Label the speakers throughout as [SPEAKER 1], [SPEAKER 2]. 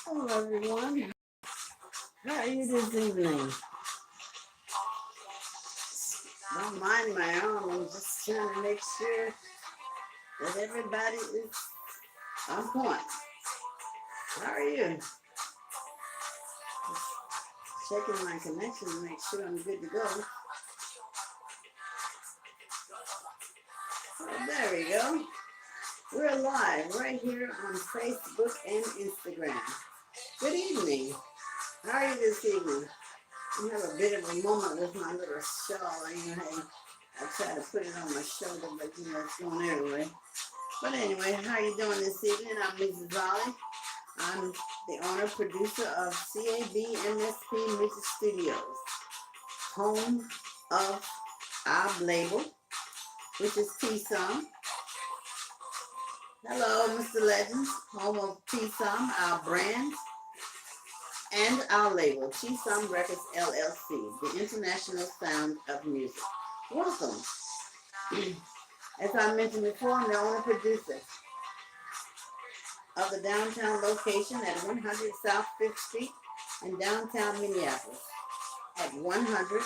[SPEAKER 1] Hello, everyone. How are you this evening? Don't mind my arm. I'm just trying to make sure that everybody is on point. How are you? Checking my connection to make sure I'm good to go. Oh, there we go. We're live right here on Facebook and Instagram. Good evening. How are you this evening? I have a bit of a moment with my little shawl. I try to put it on my shoulder, but it's going everywhere. But anyway, how are you doing this evening? I'm Mrs. Ollie. I'm the owner producer of CAB Music Studios, home of our label, which is T-Som. Hello, Mr. Legends, home of T-Som, our brand, and our label, T-Som Records LLC, the international sound of music. Welcome. As I mentioned before, I'm the owner producer of the downtown location at 100 South 5th Street in downtown Minneapolis at 100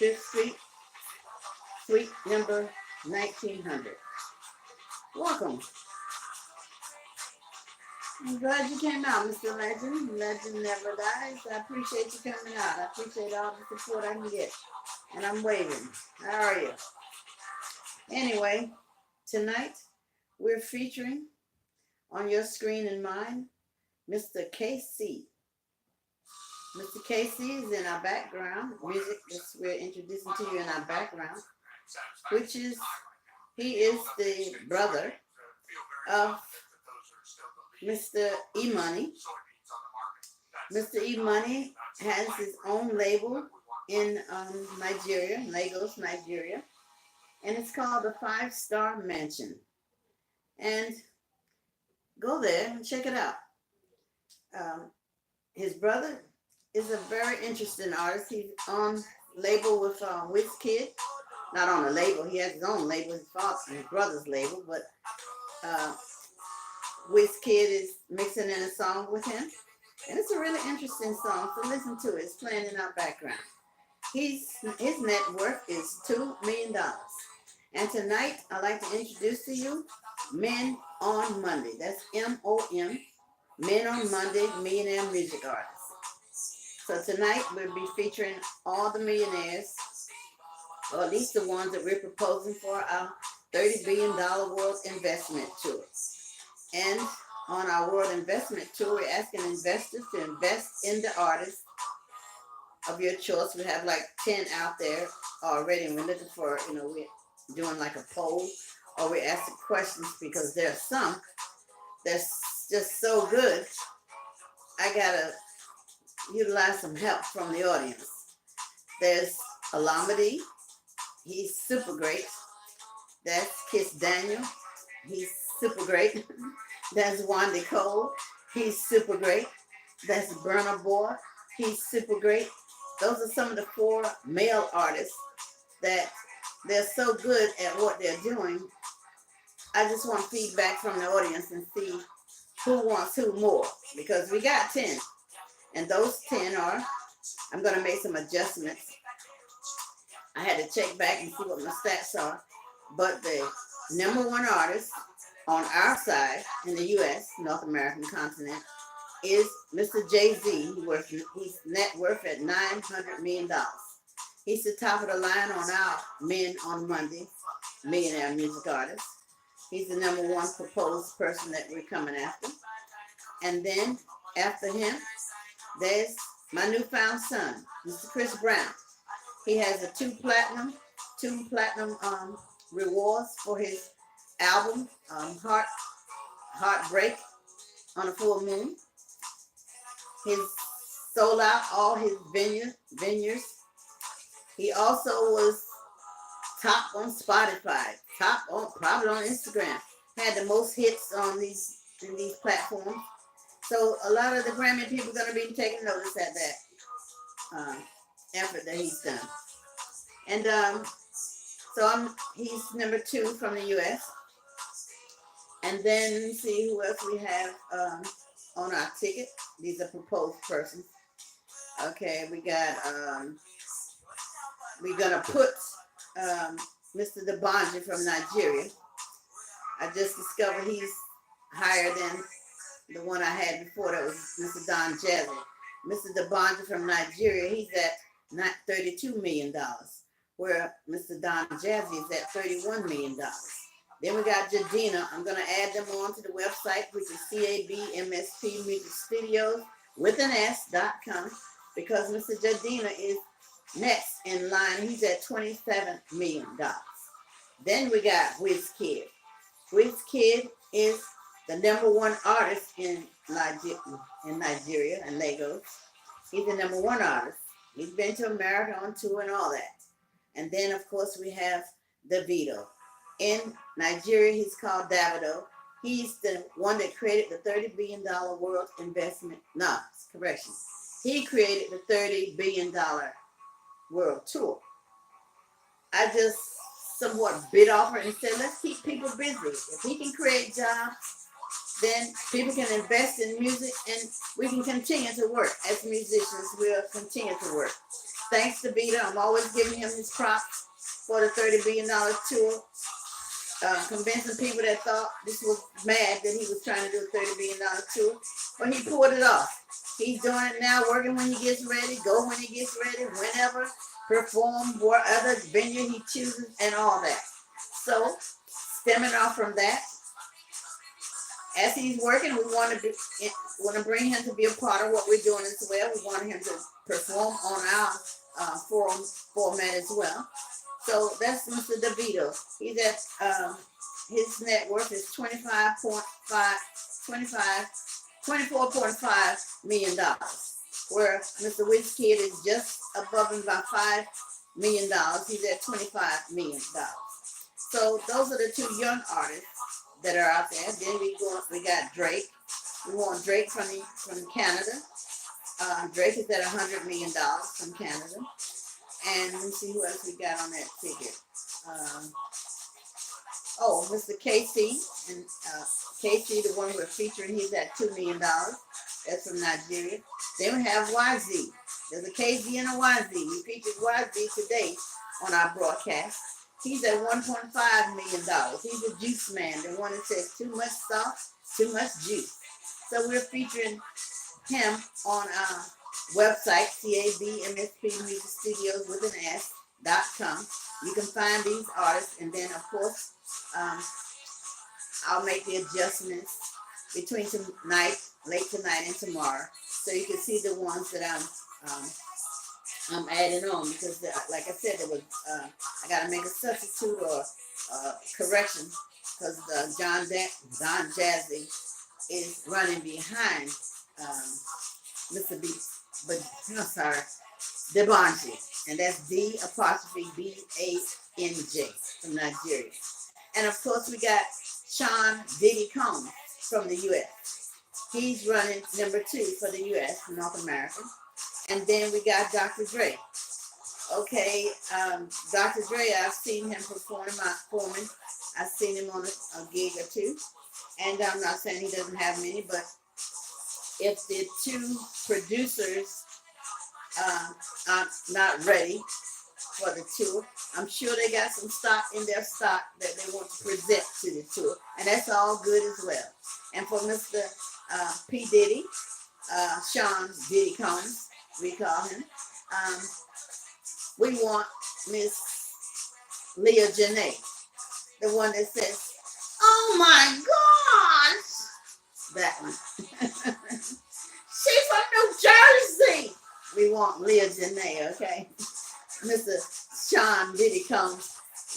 [SPEAKER 1] 5th Street, suite number 1900. Welcome. I'm glad you came out, Mr. Legend. Legend never dies. I appreciate you coming out. I appreciate all the support I can get. And I'm waving. How are you? Anyway, tonight we're featuring on your screen and mine, Mr. KC. Mr. KC is in our background. Music that we're introducing to you in our background, which is, he is the brother of Mr. E-Money. Mr. E-Money has his own label in Nigeria, Lagos, Nigeria, and it's called the 5-Star Mansion. And go there and check it out. His brother is a very interesting artist. He's on label with Wizkid. Not on a label, he has his own label, his brother's label, but Wizkid is mixing in a song with him. And it's a really interesting song, so listen to it. It's playing in our background. His net worth is $2 million. And tonight, I'd like to introduce to you Men on Monday. That's M.O.M, Men on Monday, Millionaire Music Artists. So tonight, we'll be featuring all the millionaires, or at least the ones that we're proposing for our $30 billion world investment tour. And on our world investment tour, we're asking investors to invest in the artists of your choice. We have like 10 out there already, and we're looking for, we're doing like a poll, or we're asking questions because there are some that's just so good. I gotta utilize some help from the audience. There's Alamedy. He's super great. That's Kiss Daniel. He's super great. That's Wanda Cole. He's super great. That's Burna Boy. He's super great. Those are some of the 4 male artists that they're so good at what they're doing. I just want feedback from the audience and see who wants who more, because we got 10. And those 10 are, I'm going to make some adjustments. I had to check back and see what my stats are. But the #1 artist on our side in the U.S., North American continent, is Mr. Jay-Z. He's net worth at $900 million. He's the top of the line on our Men on Monday Millionaire Music Artists. He's the #1 proposed person that we're coming after. And then after him, there's my newfound son, Mr. Chris Brown. He has a 2 platinum rewards for his album, Heartbreak on a Full Moon. He's sold out all his vineyards. He also was top on Spotify, top on probably on Instagram. Had the most hits on these platforms. So a lot of the Grammy people are going to be taking notice at that effort that he's done. And so he's #2 from the U.S. And then let me see who else we have on our ticket. These are proposed persons. Okay, we got we're gonna put um, Mr. Debanji from Nigeria. I just discovered he's higher than the one I had before. That was Mr. Don Jazzy. Mr. Debanji from Nigeria, he's at not $32 million, where Mr. Don Jazzy is at $31 million. Then we got Jadina. I'm gonna add them on to the website, which is CABMSP Music Studios with an S.com, because Mr. Jadina is next in line. He's at $27 million. Then we got Wizkid. Wizkid is the #1 artist in Nigeria and Lagos. He's the #1 artist. He's been to America on tour and all that. And then, of course, we have Davido. In Nigeria, he's called Davido. He's the one that created the $30 billion world investment. No, correction. He created the $30 billion world tour. I just somewhat bit off her and said, let's keep people busy. If he can create jobs, then people can invest in music and we can continue to work. As musicians, we'll continue to work. Thanks to Vita, I'm always giving him his props for the $30 billion tour, convincing people that thought this was mad that he was trying to do a $30 billion tour, but he pulled it off. He's doing it now, working when he gets ready, go when he gets ready, whenever, perform whatever venue he chooses and all that. So, stemming off from that, as he's working, we want to bring him to be a part of what we're doing as well. We want him to perform on our format as well. So that's Mr. Davido. He's at his net worth is $24.5 million, where Mr. Wizkid is just above him by $5 million. He's at $25 million. So those are the two young artists that are out there. Then we got Drake. We want Drake from Canada. Drake is at $100 million from Canada. And let me see who else we got on that ticket. Mr. KC. And KC, the one we're featuring, he's at $2 million. That's from Nigeria. Then we have YZ. There's a KZ and a YZ. We featured YZ today on our broadcast. He's at $1.5 million. He's a juice man, the one that says too much salt, too much juice. So we're featuring him on our website, CABMSP Music Studios with an S.com. You can find these artists, and then, of course, I'll make the adjustments between tonight, late tonight, and tomorrow, so you can see the ones that I'm adding on, because like I said, there was I got to make a substitute or correction, because Don Jazzy is running behind Mr. B, but no, sorry, Debanji, and that's D''BANJ from Nigeria. And of course, we got Sean Diddy Combs from the U.S. He's running #2 for the U.S., North America. And then we got Dr. Dre. Okay, Dr. Dre, I've seen him performing. I've seen him on a gig or two. And I'm not saying he doesn't have many, but if the two producers are not ready for the tour, I'm sure they got some stock in their stock that they want to present to the tour. And that's all good as well. And for Mr. P. Diddy, Sean Diddy Combs, we call him, we want Miss Leah Janae, the one that says, "Oh my gosh," that one. She's from New Jersey. We want Leah Janae, okay? Mr. Sean Diddy Combs,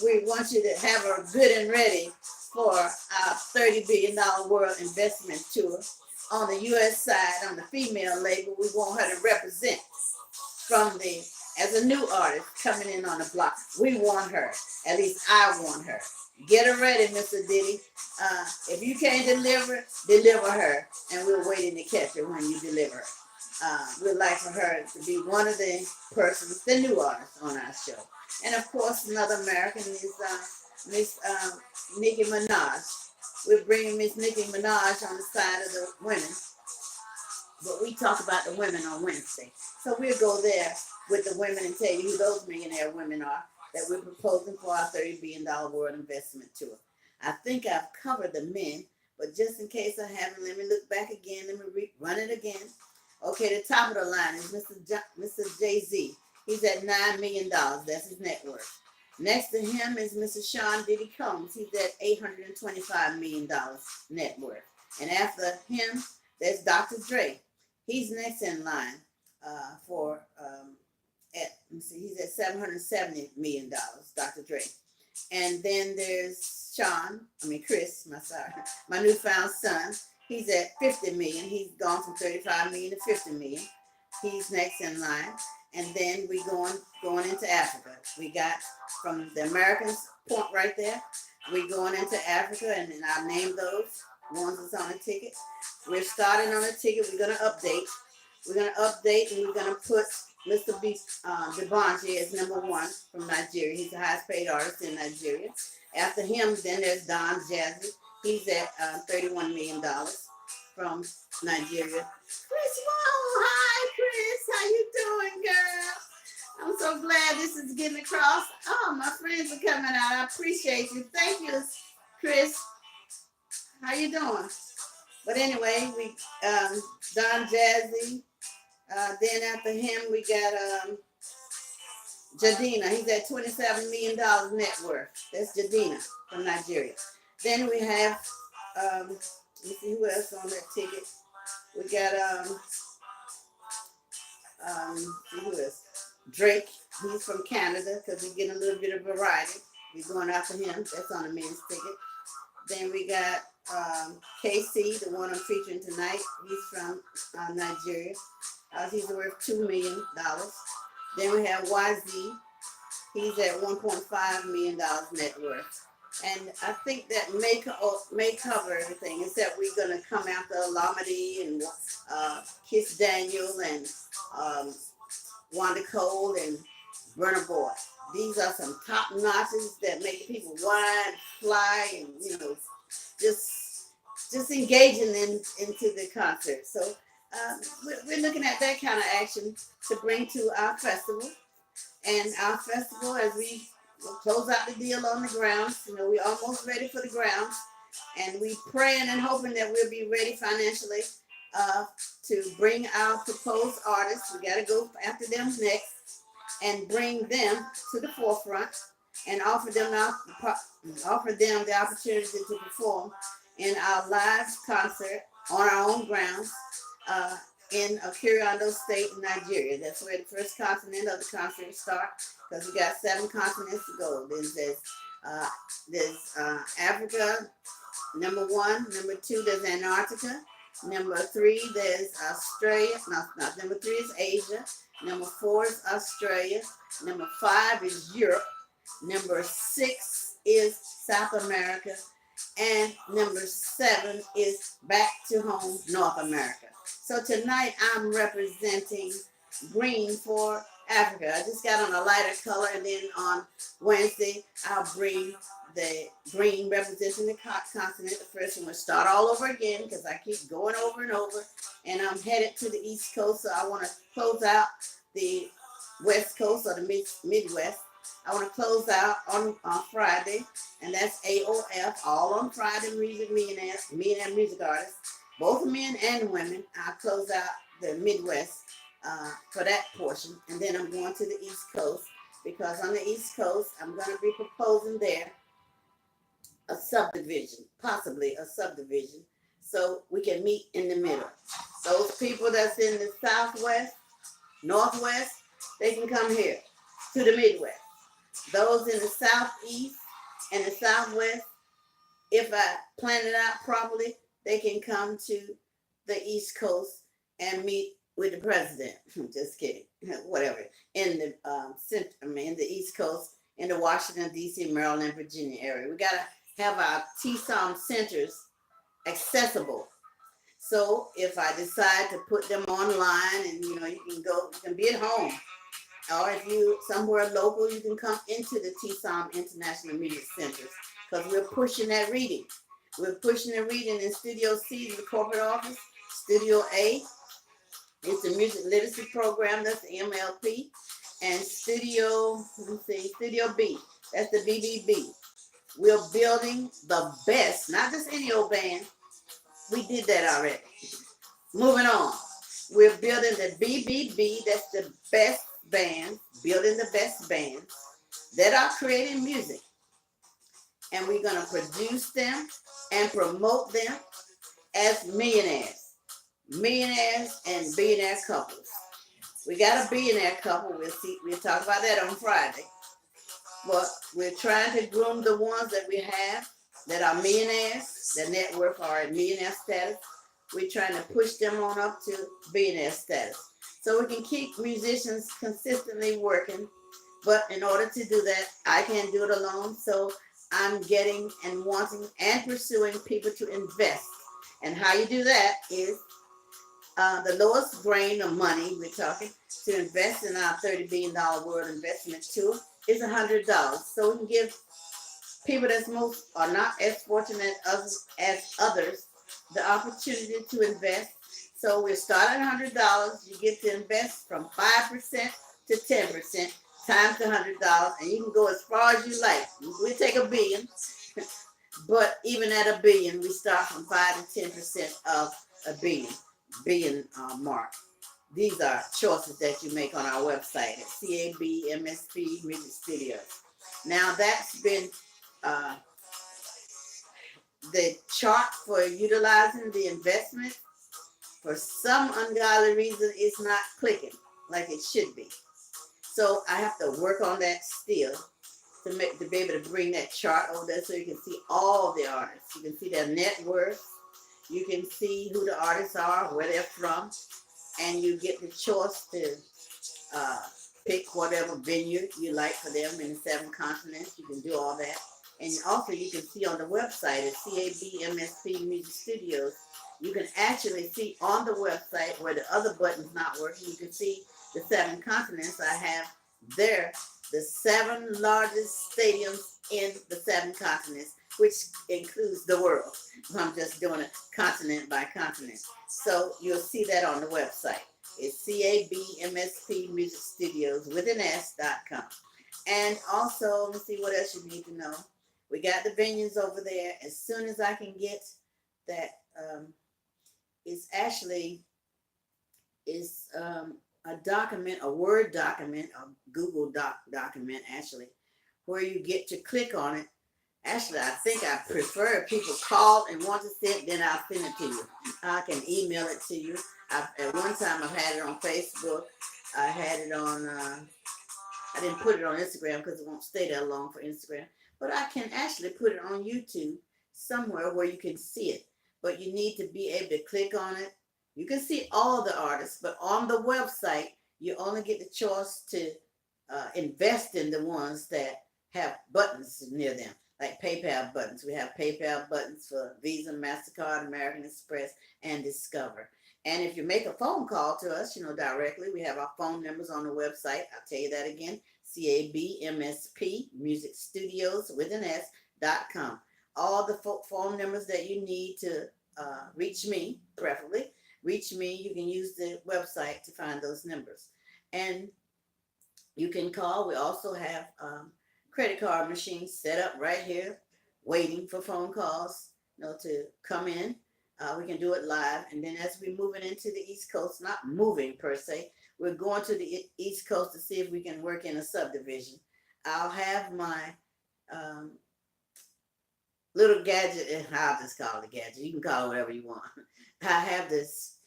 [SPEAKER 1] we want you to have her good and ready for our $30 billion world investment tour. On the U.S. side, on the female label, we want her to represent as a new artist coming in on the block. We want her. At least I want her. Get her ready, Mr. Diddy. If you can't deliver her, and we're waiting to catch her when you deliver her. We'd like for her to be one of the persons, the new artists on our show. And of course, another American is Miss Nicki Minaj. we're bringing Miss Nicki Minaj on the side of the women, but we talk about the women on Wednesday. So we'll go there with the women and tell you who those millionaire women are that we're proposing for our $30 billion world investment tour. I think I've covered the men, but just in case I haven't, let me look back again. Let me run it again. Okay, the top of the line is Mr. Jay-Z. He's at $9 million. That's his net worth. Next to him is Mr. Sean Diddy Combs. He's at $825 million net worth. And after him, there's Dr. Dre. He's next in line he's at $770 million, Dr. Dre. And then there's Chris, my newfound son. He's at 50 million. He's gone from 35 million to 50 million. He's next in line. And then we going into Africa. We got from the Americans point right there. We going into Africa, and then I'll name those ones that's on the ticket. We're starting on the ticket. We're gonna update. And we're gonna put Mr. Debonji as number one from Nigeria. He's the highest paid artist in Nigeria. After him, then there's Don Jazzy. He's at $31 million from Nigeria. Chris Wong, hi Chris, how you doing, girl? I'm so glad this is getting across. Oh, my friends are coming out. I appreciate you. Thank you, Chris. How you doing? But anyway, we Don Jazzy. Then after him, we got Jadina. He's at $27 million net worth. That's Jadina from Nigeria. Then we have, let me see who else on that ticket. We got, who else? Drake. He's from Canada because we're getting a little bit of variety. We're going after him. That's on the men's ticket. Then we got KC, the one I'm featuring tonight. He's from Nigeria. He's worth $2 million. Then we have YZ. He's at $1.5 million net worth. And I think that may cover everything, except we're going to come after Alamedy and Kiss Daniel and Wanda Cole and Burna Boy. These are some top notches that make people whine, fly, and just engaging into the concert. So we're looking at that kind of action to bring to our festival. And our festival, as we close out the deal on the grounds, we're almost ready for the grounds, and we praying and hoping that we'll be ready financially to bring our proposed artists. We got to go after them next and bring them to the forefront and offer them the opportunity to perform in our live concert on our own grounds in Akiriondo State in Nigeria. That's where the first continent of the concert starts, because we got 7 continents to go. There's Africa, number 1. Number 2, there's Antarctica. Number 3, there's Australia. Number 3 is Asia. Number 4 is Australia. Number 5 is Europe. Number 6 is South America. And number 7 is back to home, North America. So tonight I'm representing green for Africa. I just got on a lighter color, and then on Wednesday I'll bring the green representing the continent. The first one will start all over again because I keep going over and over. And I'm headed to the East Coast, so I want to close out the West Coast or the Midwest. I want to close out on Friday, and that's AOF, all on Friday, millionaire music artists, both men and women. I'll close out the Midwest for that portion, and then I'm going to the East Coast, because on the East Coast, I'm going to be proposing there a subdivision, possibly a subdivision, so we can meet in the middle. Those people that's in the Southwest, Northwest, they can come here to the Midwest. Those in the Southeast and the Southwest, if I plan it out properly, they can come to the East Coast and meet with the president. Just kidding. Whatever. In the in the East Coast, in the Washington, D.C., Maryland, Virginia area. We got to have our TSOM centers accessible. So if I decide to put them online, and you can be at home. Or if you somewhere local, you can come into the TSOM International Media Centers, because we're pushing that reading. We're pushing and reading in Studio C, the corporate office. Studio A is the music literacy program. That's the MLP. And Studio, let me see, Studio B, that's the BBB. We're building the best, not just any old band. We did that already. Moving on. We're building the BBB, that's the best band, building the best bands that are creating music. And we're going to produce them and promote them as millionaires. Millionaires and billionaire couples. We got a billionaire couple. We'll talk about that on Friday. But we're trying to groom the ones that we have that are millionaires, their net worth are at millionaire status. We're trying to push them on up to billionaire status. So we can keep musicians consistently working. But in order to do that, I can't do it alone. So I'm getting and wanting and pursuing people to invest. And how you do that is the lowest grain of money, we're talking, to invest in our $30 billion world investment tool is $100. So we can give people that's most are not as fortunate as others the opportunity to invest. So we start at $100. You get to invest from 5% to 10% times the $100, and you can go as far as you like. We take $1 billion, but even at $1 billion, we start from 5 to 10% of $1 billion mark. These are choices that you make on our website at CAB MSP Music Studios. Now that's been the chart for utilizing the investment. For some ungodly reason, it's not clicking like it should be. So I have to work on that still to be able to bring that chart over there so you can see all the artists. You can see their net worth. You can see who the artists are, where they're from, and you get the choice to pick whatever venue you like for them in the 7 continents. You can do all that. And also you can see on the website at CAB MSP Music Studios, you can actually see on the website where the other button's not working, you can see the 7 continents. I have there the 7 largest stadiums in the 7 continents, which includes the world. I'm just doing it continent by continent. So you'll see that on the website. It's CABMSP Music Studios with an S.com. And also, let me see what else you need to know. We got the venues over there. As soon as I can get that, it's actually a document, a Word document, a Google document actually, where you get to click on it. Actually, I think I prefer if people call and want to send it, then I'll send it to you. I can email it to you. At one time, I've had it on Facebook. I had it on, I didn't put it on Instagram because it won't stay that long for Instagram. But I can actually put it on YouTube somewhere where you can see it. But you need to be able to click on it. You can see all the artists, but on the website, you only get the choice to invest in the ones that have buttons near them, like PayPal buttons. We have PayPal buttons for Visa, MasterCard, American Express, and Discover. And if you make a phone call to us, directly, we have our phone numbers on the website. I'll tell you that again, CABMSP Music Studios with an S.com. All the phone numbers that you need to reach me, preferably, reach me. You can use the website to find those numbers. And you can call. We also have credit card machines set up right here, waiting for phone calls, to come in. We can do it live. And then as we're moving into the East Coast, not moving per se, we're going to the East Coast to see if we can work in a subdivision. I'll have my little gadget, and I'll just call it a gadget. You can call it whatever you want. I have this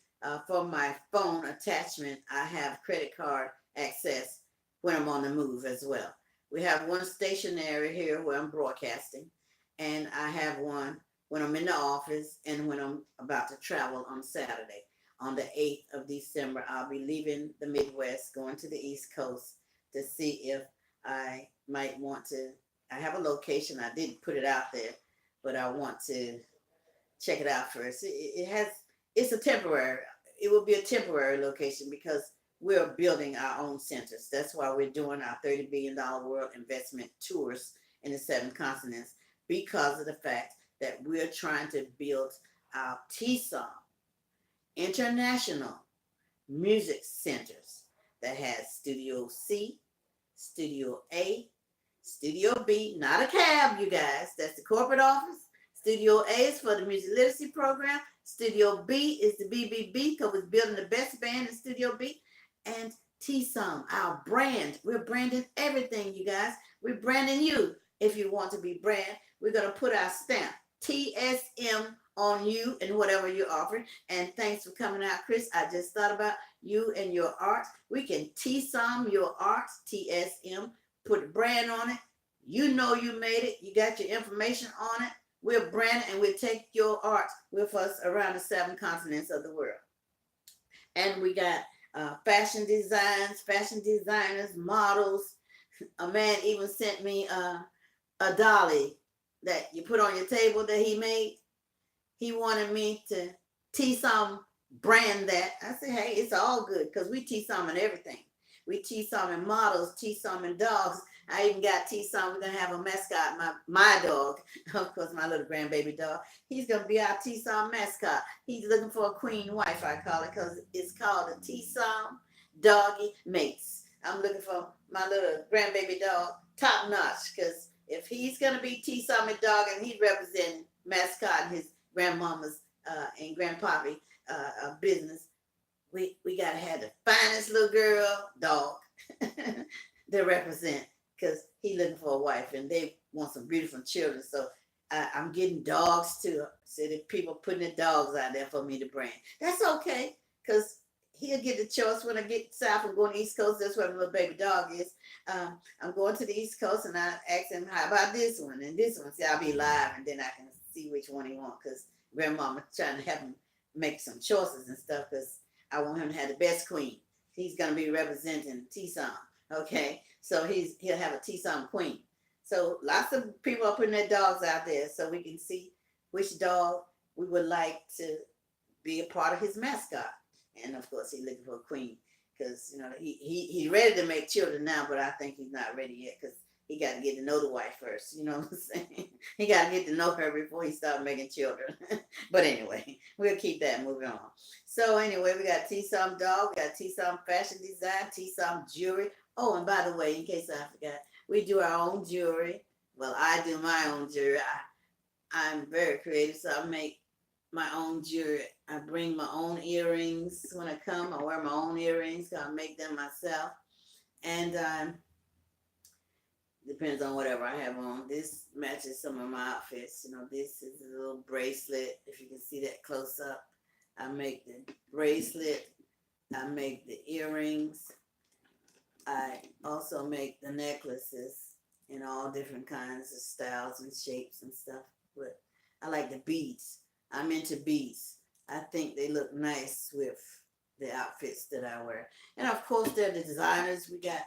[SPEAKER 1] for my phone attachment. I have credit card access when I'm on the move as well. We have one stationary here where I'm broadcasting, and I have one when I'm in the office and when I'm about to travel on Saturday. On the 8th of December, I'll be leaving the Midwest, going to the East Coast to see if I might want to. I have a location. I didn't put it out there, but I want to check it out first. It's a temporary. It will be a temporary location because we're building our own centers. That's why we're doing our $30 billion world investment tours in the 7 continents, because of the fact that we're trying to build our TSOM, International Music Centers, that has Studio C, Studio A, Studio B, not a cab, you guys. That's the corporate office. Studio A is for the music literacy program. Studio B is the BBB, because we're building the best band in Studio B. And TSOM, our brand. We're branding everything, you guys. We're branding you. If you want to be brand, we're going to put our stamp, TSM, on you and whatever you're offering. And thanks for coming out, Chris. I just thought about you and your art. We can TSOM your art, TSM, put a brand on it. You know you made it. You got your information on it. We'll brand it and we'll take your art with us around the 7 continents of the world. And we got fashion designs, fashion designers, models. A man even sent me a dolly that you put on your table that he made. He wanted me to TSOM brand that. I said, hey, it's all good, because we TSOM in everything. We TSOM in models, TSOM in dogs. I even got TSOM. We're going to have a mascot, my dog, of course, my little grandbaby dog. He's going to be our TSOM mascot. He's looking for a queen wife, I call it, because it's called a TSOM Doggy Mates. I'm looking for my little grandbaby dog, top notch, because if he's going to be TSOM dog and he's representing mascot and his grandmama's and grandpappy business, we got to have the finest little girl dog to represent, because he looking for a wife and they want some beautiful children. So I'm getting dogs too. So the people putting the dogs out there for me to brand. That's okay, because he'll get the choice when I get south and going to the East Coast. That's where my little baby dog is. I'm going to the East Coast and I ask him, how about this one and this one? See, I'll be live and then I can see which one he wants, because grandmama trying to have him make some choices and stuff, because I want him to have the best queen. He's going to be representing TSOM, okay? So he'll have a TSOM queen. So lots of people are putting their dogs out there so we can see which dog we would like to be a part of his mascot. And of course, he's looking for a queen, because he's ready to make children now, but I think he's not ready yet, because he got to get to know the wife first. You know what I'm saying? He got to get to know her before he starts making children. But anyway, we'll keep that moving on. So anyway, we got TSOM dog, we got TSOM fashion design, TSOM jewelry. Oh, and by the way, in case I forgot, we do our own jewelry. Well, I do my own jewelry. I'm very creative, so I make my own jewelry. I bring my own earrings when I come. I wear my own earrings, so I make them myself. And depends on whatever I have on. This matches some of my outfits. This is a little bracelet. If you can see that close up, I make the bracelet. I make the earrings. I also make the necklaces in all different kinds of styles and shapes and stuff. But I like the beads. I'm into beads. I think they look nice with the outfits that I wear. And of course, they're the designers. We got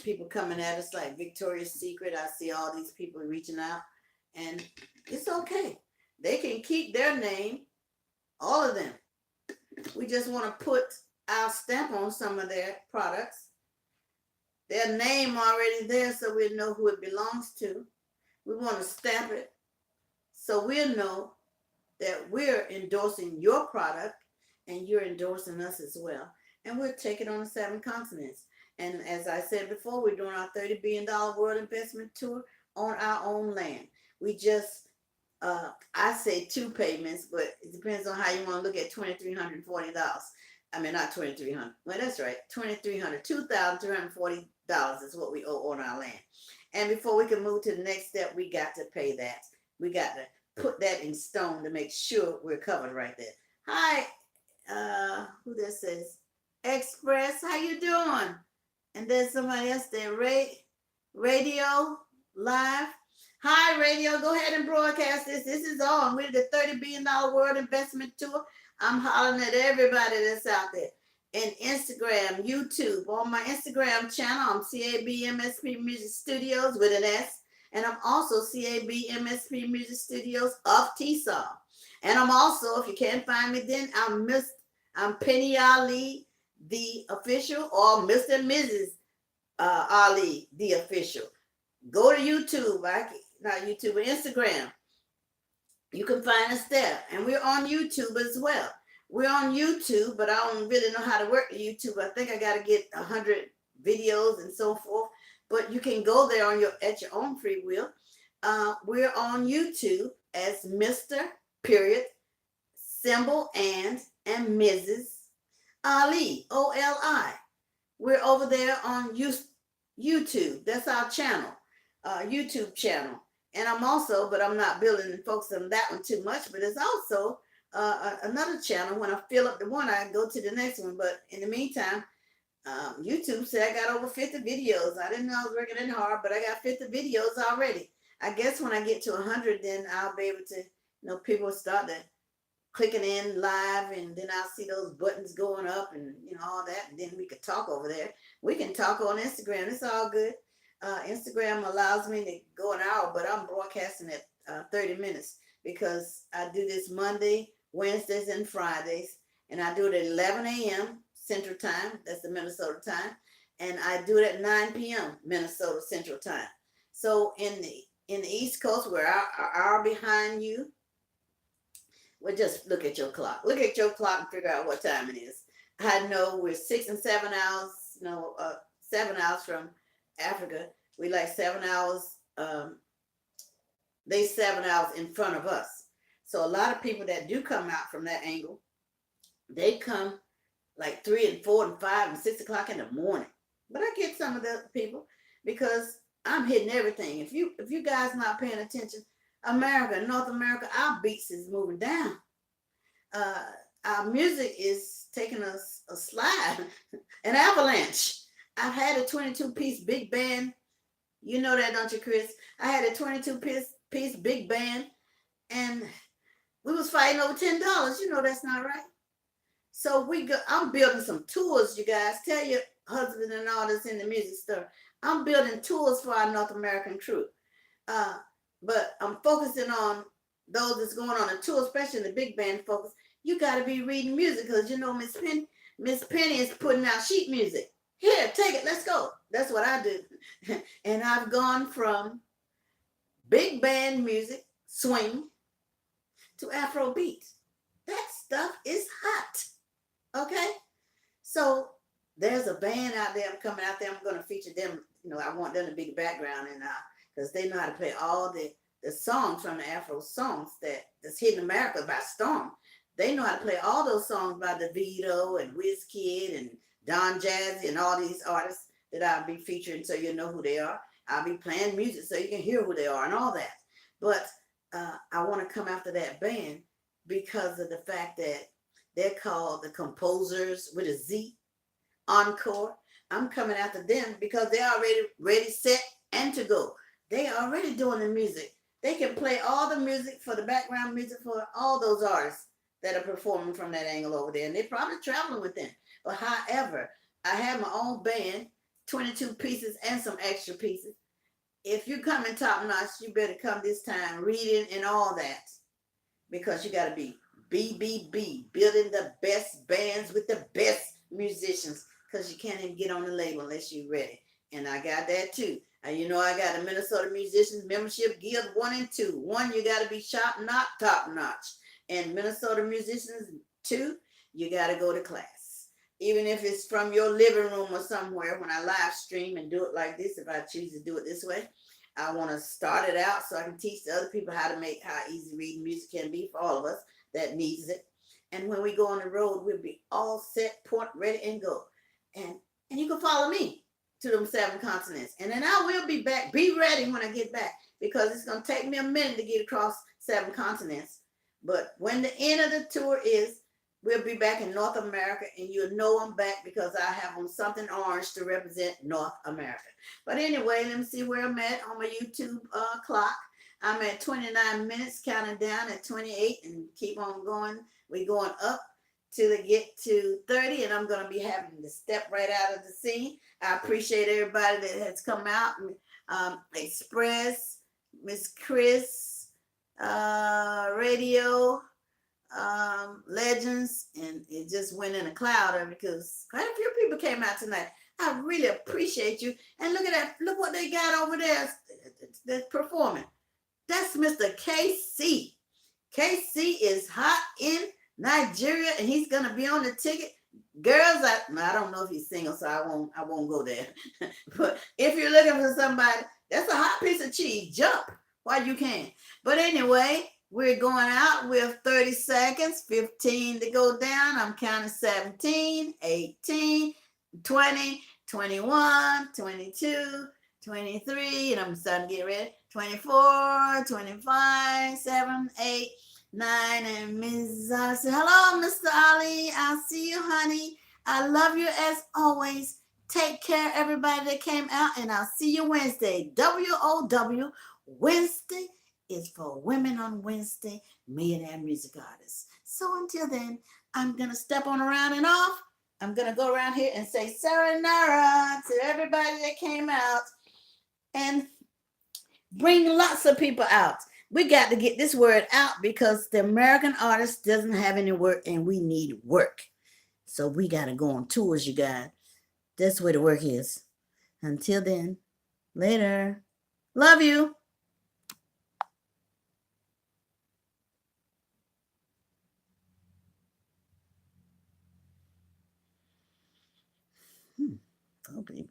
[SPEAKER 1] people coming at us like Victoria's Secret. I see all these people reaching out, and it's okay. They can keep their name, all of them. We just want to put our stamp on some of their products. Their name already there, so we'll know who it belongs to. We want to stamp it so we'll know that we're endorsing your product and you're endorsing us as well. And we'll take it on the 7 continents. And as I said before, we're doing our $30 billion world investment tour on our own land. We just, I say 2 payments, but it depends on how you want to look at $2,340. I mean, not 2,300. Well, that's right. $2,340 is what we owe on our land. And before we can move to the next step, we got to pay that. We got to put that in stone to make sure we're covered right there. Hi, who that says? Express, how you doing? And there's somebody else there, Radio Live. Hi, Radio, go ahead and broadcast this. This is on. We're the $30 billion world investment tour. I'm hollering at everybody that's out there. And Instagram, YouTube. On my Instagram channel, I'm CABMSP Music Studios with an S. And I'm also CABMSP Music Studios of TSOM. And I'm also, if you can't find me then, I'm Penny Ali, the official, or Mr. and Mrs. Ali, the official. Go to YouTube, not YouTube, but Instagram. You can find us there. And we're on YouTube as well. We're on YouTube, but I don't really know how to work the YouTube. I think I got to get 100 videos and so forth. But you can go there on your at your own free will. We're on YouTube as Mr. Period Symbol and Mrs. Ali, OLI. We're over there on YouTube. That's our channel, YouTube channel. And I'm also, but I'm not building and focusing on that one too much, but it's also another channel. When I fill up the one, I go to the next one. But in the meantime, YouTube said I got over 50 videos. I didn't know I was working in hard, but I got 50 videos already. I guess when I get to 100, then I'll be able to, people will start to clicking in live, and then I'll see those buttons going up and all that, and then we could talk over there. We can talk on Instagram. It's all good. Instagram allows me to go an hour, but I'm broadcasting at 30 minutes because I do this Monday, Wednesdays, and Fridays, and I do it at 11 a.m. Central Time. That's the Minnesota time, and I do it at 9 p.m. Minnesota Central Time. So in the East Coast, we're an hour behind you. Well, just look at your clock. Look at your clock and figure out what time it is. I know we're 6 and 7 hours, 7 hours from Africa. We like 7 hours. They 7 hours in front of us. So a lot of people that do come out from that angle, they come like 3 and 4 and 5 and 6 o'clock in the morning. But I get some of the people because I'm hitting everything. If you guys not paying attention, America, North America, our beats is moving down. Our music is taking a slide, an avalanche. I've had a 22-piece big band. You know that, don't you, Chris? I had a 22-piece big band, and we was fighting over $10. You know that's not right. So I'm building some tours, you guys. Tell your husband and all that's in the music stuff. I'm building tours for our North American crew. But I'm focusing on those that's going on a tour, especially the big band focus. You got to be reading music because, Miss Penny is putting out sheet music. Here, take it. Let's go. That's what I do. And I've gone from big band music, swing, to Afro beat. That stuff is hot. Okay? So there's a band out there. I'm coming out there. I'm going to feature them. I want them to be the background, and because they know how to play all the songs from the Afro songs that's hitting America by storm. They know how to play all those songs by DeVito and Wizkid and Don Jazzy and all these artists that I'll be featuring, so you know who they are. I'll be playing music so you can hear who they are and all that. But I want to come after that band because of the fact that they're called the Composers with a Z, Encore. I'm coming after them because they're already ready, set, and to go. They are already doing the music. They can play all the music for the background music for all those artists that are performing from that angle over there. And they're probably traveling with them. But however, I have my own band, 22 pieces and some extra pieces. If you come in top notch, you better come this time reading and all that. Because you got to be BBB, building the best bands with the best musicians. Because you can't even get on the label unless you're ready. And I got that too. And I got a Minnesota Musicians Membership Guild 1 and 2. 1, you got to be top notch. And Minnesota Musicians 2, you got to go to class. Even if it's from your living room or somewhere, when I live stream and do it like this, if I choose to do it this way, I want to start it out so I can teach the other people how easy reading music can be for all of us that needs it. And when we go on the road, we'll be all set, point, ready, and go. And you can follow me to them 7 continents. And then I will be back. Be ready when I get back, because it's going to take me a minute to get across 7 continents. But when the end of the tour is, we'll be back in North America, and you'll know I'm back because I have on something orange to represent North America. But anyway, let me see where I'm at on my YouTube clock. I'm at 29 minutes, counting down at 28, and keep on going. We're going up till they get to 30, and I'm going to be having to step right out of the scene. I appreciate everybody that has come out. Express, Miss Chris, Radio, Legends, and it just went in a cloud because quite a few people came out tonight. I really appreciate you. And look at that. Look what they got over there that's performing. That's Mr. KC. KC is hot in Nigeria, and he's gonna be on the ticket. Girls, I don't know if he's single, so I won't go there. But if you're looking for somebody, that's a hot piece of cheese. Jump while you can. But anyway, we're going out with 30 seconds, 15 to go down. I'm counting 17, 18, 20, 21, 22, 23, and I'm starting to get ready. 24, 25, 7, 8, 9, and Ms. Ali said, hello, Mr. Ali. I see you, honey. I love you as always. Take care, everybody that came out, and I'll see you Wednesday. WOW, Wednesday is for Women on Wednesday, Millionaire Music Artists. So until then, I'm going to step on around and off. I'm going to go around here and say sayonara to everybody that came out and bring lots of people out. We got to get this word out because the American artist doesn't have any work and we need work. So we got to go on tours, you guys. That's where the work is. Until then, later. Love you. Okay.